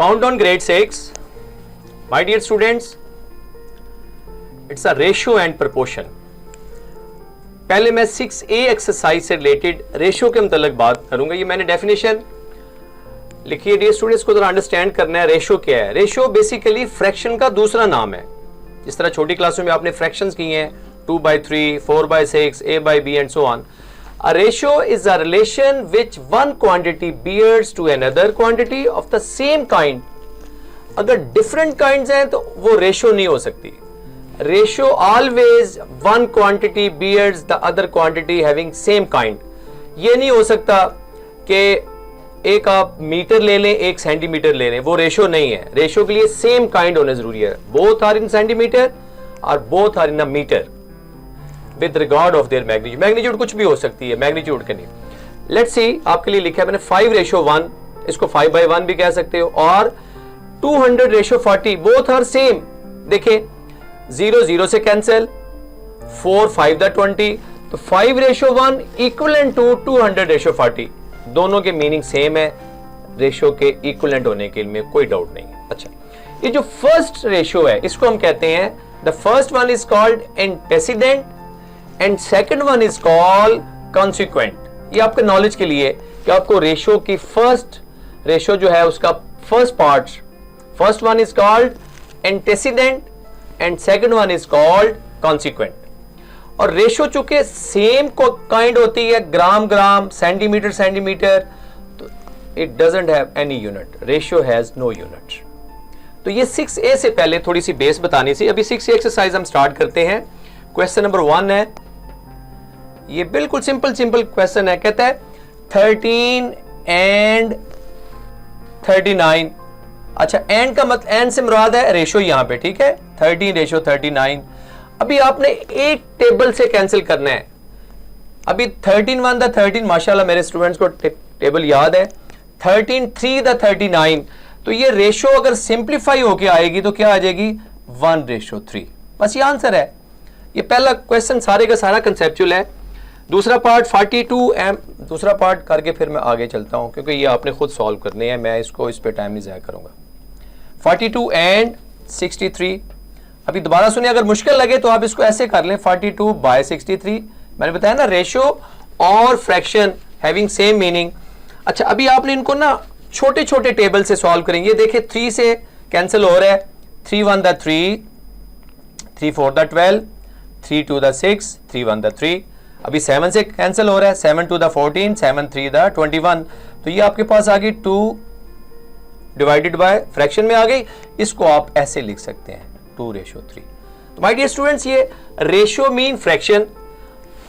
Count on grade 6. My dear students, it's a ratio and proportion. पहले मैं 6A exercise से related ratio के मतलब बात करूंगा. ये मैंने डेफिनेशन लिखी है. डियर स्टूडेंट्स को जरा अंडरस्टैंड करना है रेशियो क्या है. रेशियो बेसिकली फ्रैक्शन का दूसरा नाम है. जिस तरह छोटी क्लासों में आपने फ्रैक्शंस की हैं 2/3, 4/6, A/B and so on. A ratio is a relation which one quantity bears to another quantity of the same kind. अगर different kinds हैं तो वो ratio नहीं हो सकती. Ratio always one quantity bears the other quantity having same kind. ये नहीं हो सकता कि एक आप मीटर ले लें एक सेंटीमीटर ले लें, वो रेशियो नहीं है. रेशियो के लिए सेम काइंड होना जरूरी है. बोथ आर इन सेंटीमीटर और both are in a metre with regard of their magnitude. Magnitude कुछ भी हो सकती है, मैग्नीट्यूड के नहीं. लेट्स सी, आपके लिए लिखा है मैंने 5:1, इसको 5/1 भी कह सकते हो, और 200:40. Both are same. देखिए 0 0 से कैंसिल, 4 5/20, तो 5:1 इक्वलेंट टू 200:40. दोनों के मीनिंग सेम है. रेशियो के इक्विवेलेंट होने के लिए कोई डाउट नहीं है. अच्छा, ये जो फर्स्ट रेशियो है इसको हम कहते हैं, the first one is called antecedent and second one is called consequent. ये आपके नॉलेज के लिए कि आपको रेशियो की फर्स्ट रेशियो जो है उसका first part, first one is called antecedent and second one is called consequent. और रेशियो चूंकि सेम को काइंड होती है, ग्राम ग्राम, सेंटीमीटर सेंटीमीटर, तो it doesn't have any unit. Ratio has no unit. तो ये 6A से पहले थोड़ी सी बेस बतानी थी. अभी 6A एक्सरसाइज हम स्टार्ट करते हैं. क्वेश्चन नंबर 1 है, ये बिल्कुल सिंपल क्वेश्चन है. कहता है 13 and 39. अच्छा, एंड का मतलब, एंड से मुराद है रेशियो यहां पे, ठीक है, 13:39. अभी आपने एक टेबल से कैंसिल करना है. अभी 13 1 द 13, माशाल्लाह मेरे स्टूडेंट्स को टेबल याद है. 13 3 द 39. तो ये रेशियो अगर सिंप्लीफाई होके आएगी तो क्या आ जाएगी, 1:3. बस ये आंसर है. ये पहला क्वेश्चन सारे का सारा कंसेप्चुअल है. दूसरा पार्ट 42M, दूसरा पार्ट करके फिर मैं आगे चलता हूं क्योंकि ये आपने खुद सॉल्व करने हैं. मैं इसको इस पे टाइम नहीं ज़ाया करूंगा. 42 and 63. अभी दोबारा सुनिए, अगर मुश्किल लगे तो आप इसको ऐसे कर लें, 42/63. मैंने बताया ना, रेशियो और फ्रैक्शन हैविंग सेम मीनिंग. अच्छा, अभी आपने इनको ना छोटे छोटे टेबल से सॉल्व करेंगे. देखिए 3 से कैंसिल हो रहा है, 3 1 द 3, 3 4 द 12, 3 2 द 6, 3 1 द 3. अभी 7 से कैंसिल हो रहा है, 7 2 द 14, 7 3 द 21. तो ये आपके पास आ गई 2 डिवाइडेड बाय फ्रैक्शन में आ गई. इसको आप ऐसे लिख सकते हैं 2:3. तो माय डियर स्टूडेंट्स, ये रेशियो मीन फ्रैक्शन.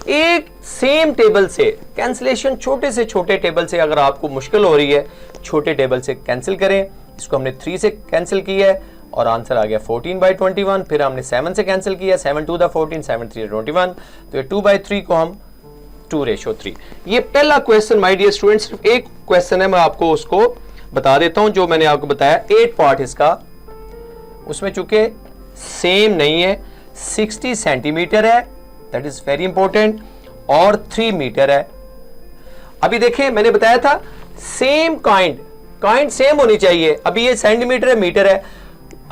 एक सेम टेबल से कैंसिलेशन, छोटे से छोटे टेबल से अगर आपको मुश्किल हो रही है, छोटे टेबल से कैंसिल करें. इसको हमने 3 से कैंसिल किया है और आंसर आ गया 14/21. फिर हमने 7 से कैंसिल किया, 7 2 द 14, 7 3 द 21. तो ये 2/3 को हम 2:3. ये पहला क्वेश्चन माय डियर स्टूडेंट्स, सिर्फ एक क्वेश्चन है, मैं आपको उसको बता देता हूं. जो मैंने आपको बताया 8 पार्ट इसका, उसमें चूंकि सेम नहीं है, 60 सेंटीमीटर है, दैट इज वेरी इंपॉर्टेंट, और 3 मीटर है. अभी देखें, मैंने बताया था सेम काइंड सेम होनी चाहिए. अभी ये सेंटीमीटर है, मीटर है.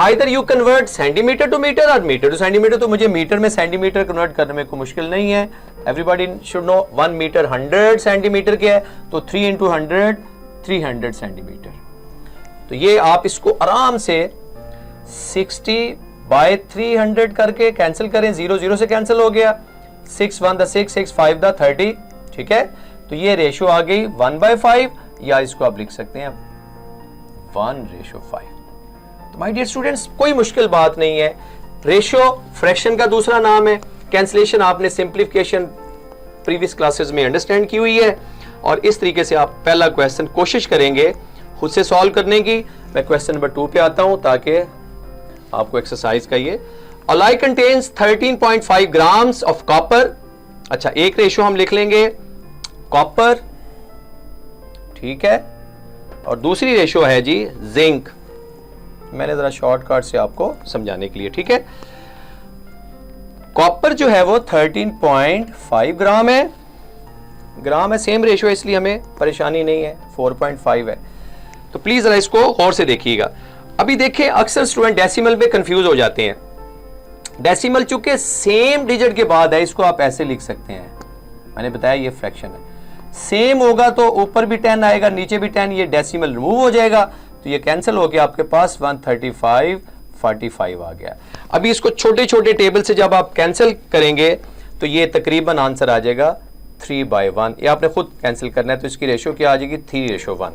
Either you convert centimetre to metre और मीटर टू सेंटीमीटर. तो मुझे मीटर में सेंटीमीटर कन्वर्ट करने में कोई मुश्किल नहीं है. Everybody should know 1 metre 100 centimetre के है, तो 3 × 100 300 सेंटीमीटर. तो ये आप इसको आराम से 60/300 करके कैंसिल करें. 0 0 से कैंसिल हो गया, 6 1 द 6, 6 5 द 30. ठीक है, तो ये रेशियो आ गई 1/5, या इसको आप लिख सकते हैं 1:5. तो माय डियर स्टूडेंट्स, कोई मुश्किल बात नहीं है. रेशियो फ्रैक्शन का दूसरा नाम है. कैंसिलेशन आपने सिंप्लीफिकेशन प्रीवियस क्लासेस में अंडरस्टैंड की हुई है. और इस तरीके से आप पहला क्वेश्चन कोशिश करेंगे खुद से सॉल्व करने की. मैं क्वेश्चन नंबर 2 पे आता हूं ताकि आपको एक्सरसाइज का ये. Alloy contains 13.5 grams of copper. अच्छा, एक रेशियो हम लिख लेंगे कॉपर, ठीक है, और दूसरी रेशियो है जी जिंक. मैंने जरा शॉर्टकट से आपको समझाने के लिए, ठीक है. कॉपर जो है वो 13.5 ग्राम है, सेम रेशियो, इसलिए हमें परेशानी नहीं है. 4.5 है. तो प्लीज जरा इसको गौर से देखिएगा। अभी देखिए अक्सर स्टूडेंट डेसिमल में कंफ्यूज हो जाते हैं। डेसिमल चूंकि सेम डिजिट के बाद है, इसको आप ऐसे लिख सकते हैं, मैंने बताया ये फ्रैक्शन है, सेम होगा तो ऊपर भी 10 आएगा नीचे भी 10, ये डेसिमल रिमूव हो जाएगा तो ये कैंसिल हो गया, आपके पास 135/45 आ गया। अभी इसको छोटे छोटे टेबल से जब आप कैंसिल करेंगे तो ये तकरीबन आंसर आ जाएगा 3/1। ये आपने खुद कैंसिल करना है, तो इसकी रेशो क्या आ जाएगी 3:1।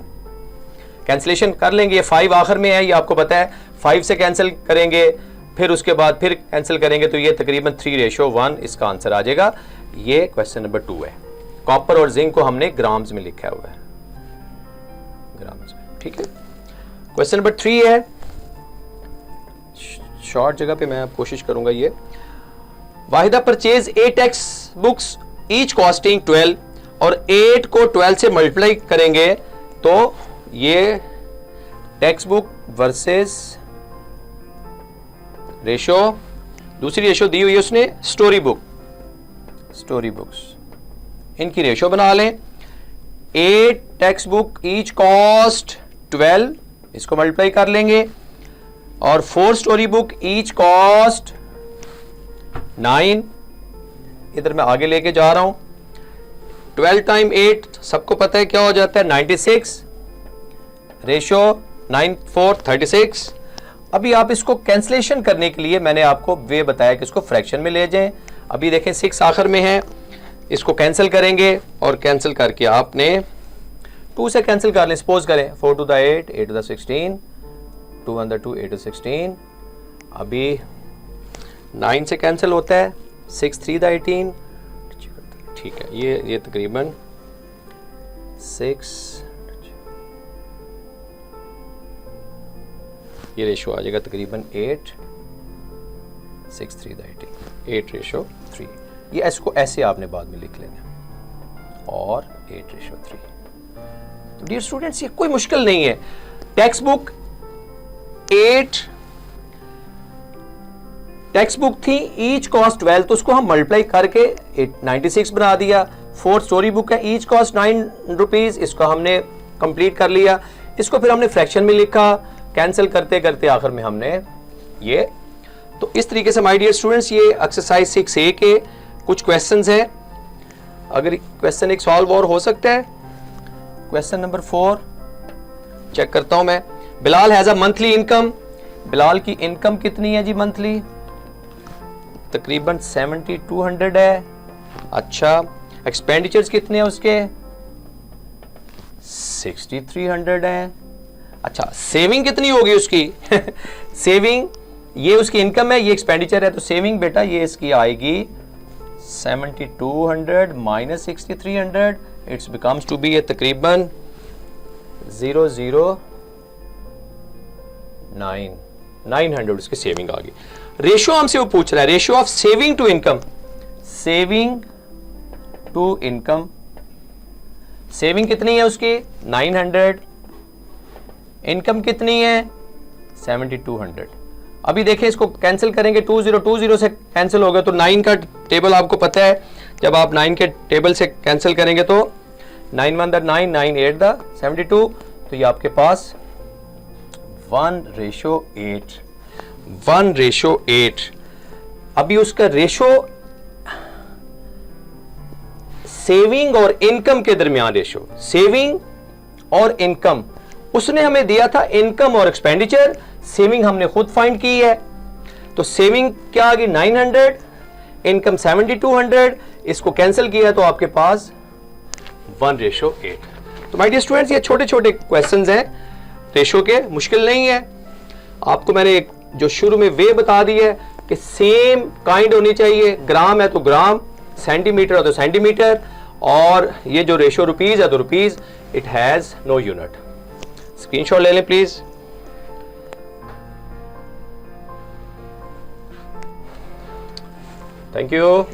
कैंसिलेशन कर लेंगे, ये 5 आखिर में है, ये आपको पता है, 5 से कैंसिल करेंगे फिर उसके बाद फिर कैंसिल करेंगे तो ये तकरीबन 3:1 इसका आंसर आ जाएगा। ये क्वेश्चन नंबर 2 है। कॉपर और जिंक को हमने ग्राम्स में लिखा हुआ है, ग्राम्स में, ठीक है। क्वेश्चन नंबर 3 है, शॉर्ट जगह पे मैं कोशिश करूंगा। ये Waheeda purchase 8 text books each costing 12 और 8 को 12 से मल्टीप्लाई करेंगे तो ये टेक्स्ट बुक वर्सेस रेशो, दूसरी रेशो दी हुई है उसने स्टोरी बुक्स, इनकी रेशो बना लें। 8 टेक्स्ट बुक ईच कॉस्ट 12, इसको मल्टीप्लाई कर लेंगे, और 4 स्टोरी बुक ईच कॉस्ट 9, इधर मैं आगे लेके जा रहा हूं। 12 टाइम 8 सबको पता है क्या हो जाता है 96, रेशो 9 4 36। अभी आप इसको कैंसलेशन करने के लिए मैंने आपको वे बताया कि इसको फ्रैक्शन में ले जाएं। अभी देखें 6 आखिर में है, इसको कैंसिल करेंगे और कैंसिल करके आपने 2 से कैंसिल कर लें। सपोज करें 4 to the 8, 8 to the 16, 2 on the 2, 8 to 16। अभी 9 से कैंसिल होता है, 6 3 the 18, ठीक है। ये तकरीबन 6, ये रेशो आ जाएगा तकरीबन 8 6 3 the 18, 8:3। ये इसको ऐसे आपने बाद में लिख लेना और 8:3। तो डियर स्टूडेंट्स ये कोई मुश्किल नहीं है। टेक्स्ट बुक 8 टेक्स्ट बुक थी ईच कॉस्ट 12, तो उसको हम मल्टीप्लाई करके 96 बना दिया। 4 स्टोरी बुक है ईच कॉस्ट 9 रुपीज, इसको हमने कंप्लीट कर लिया। इसको फिर हमने फ्रैक्शन में लिखा, कैंसिल करते करते आखिर में हमने ये। तो इस तरीके से माय डियर स्टूडेंट्स ये एक्सरसाइज 6A के कुछ क्वेश्चंस हैं। अगर क्वेश्चन एक सॉल्व और हो सकता है। क्वेश्चन नंबर 4 चेक करता हूं मैं। Bilal has a monthly income, Bilal की इनकम कितनी है जी मंथली? तकरीबन 7200 है। अच्छा, एक्सपेंडिचर्स कितने हैं उसके? 6300 है। अच्छा, सेविंग कितनी होगी उसकी? सेविंग, ये उसकी इनकम है, ये एक्सपेंडिचर है, तो सेविंग बेटा ये इसकी आएगी 7200 minus 6300, it's becomes to be तकरीबन 900 उसकी सेविंग आ गई। रेशियो हमसे वो पूछ रहा है, ratio of saving to income, saving to income, saving कितनी है उसकी? 900, इनकम कितनी है? 7200। अभी देखें इसको कैंसिल करेंगे, 2020 से कैंसिल होगा तो 9 का टेबल आपको पता है, जब आप 9 के टेबल से कैंसिल करेंगे तो 9 1 9 9 8 72, तो ये आपके पास 1:8, 1:8। अभी उसका रेशो सेविंग और इनकम के दरमियान, रेशो सेविंग और इनकम, उसने हमें दिया था इनकम और एक्सपेंडिचर, सेविंग हमने खुद फाइंड की है, तो सेविंग क्या आ गई 900, इनकम 7200, इसको कैंसिल किया तो आपके पास 1:8। तो माय डियर स्टूडेंट्स ये छोटे छोटे क्वेश्चंस हैं रेशो के, मुश्किल नहीं है। आपको मैंने एक जो शुरू में वे बता दी है कि सेम काइंड होनी चाहिए, ग्राम है तो ग्राम, सेंटीमीटर है तो सेंटीमीटर, और ये जो रेशो रुपीज है तो rupees, it has no unit. Screenshot ले लें प्लीज। Thank you.